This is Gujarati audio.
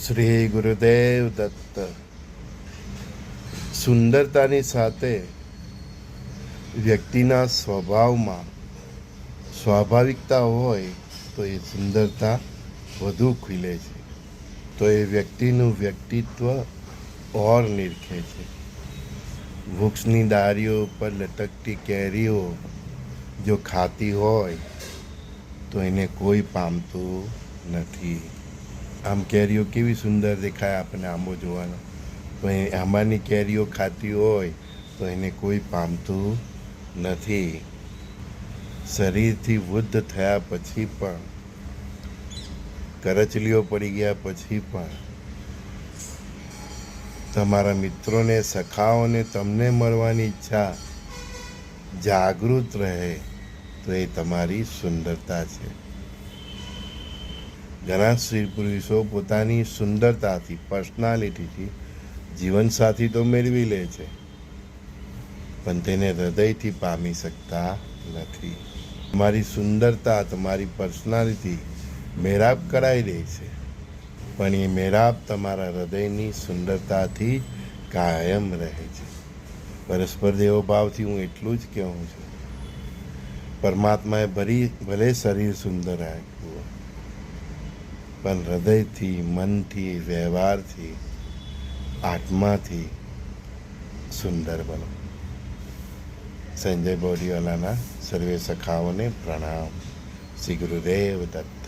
શ્રી ગુરુદેવ દત્ત. સુંદરતાની સાથે વ્યક્તિના સ્વભાવમાં સ્વાભાવિકતા હોય તો એ સુંદરતા વધુ ખીલે છે, તો એ વ્યક્તિનું વ્યક્તિત્વ ઓર નિરખે છે. વૃક્ષની ડાળીઓ પર લટકતી કેરીઓ જો ખાતી હોય તો એને કોઈ પામતું નથી. આમ કેરીઓ કેવી સુંદર દેખાય આપણને આંબો જોવાનો, પણ આંબાની કેરીઓ ખાતી હોય તો એને કોઈ પામતું નથી. શરીરથી વૃદ્ધ થયા પછી પણ, કરચલીઓ પડી ગયા પછી પણ તમારા મિત્રોને, સખાઓને તમને મળવાની ઈચ્છા જાગૃત રહે તો એ તમારી સુંદરતા છે. ઘણા સ્ત્રી પુરુષો પોતાની સુંદરતાથી, પર્સનાલિટીથી જીવનસાથી તો મેળવી લે છે, પણ તેને હૃદયથી પામી શકતા નથી. તમારી સુંદરતા, તમારી પર્સનાલિટી મેળાપ કરાવી દે છે, પણ એ મેળાપ તમારા હૃદયની સુંદરતાથી કાયમ રહે છે. પરસ્પર દેવભાવથી હું એટલું જ કહું છું, પરમાત્માએ ભલે શરીર સુંદર રાખ્યું, પણ હૃદયથી, મનથી, વ્યવહારથી, આત્માથી સુંદર બનો. સંજય બોરીવાલાના સર્વે સખાઓને પ્રણામ. શ્રી ગુરુદેવ દત્ત.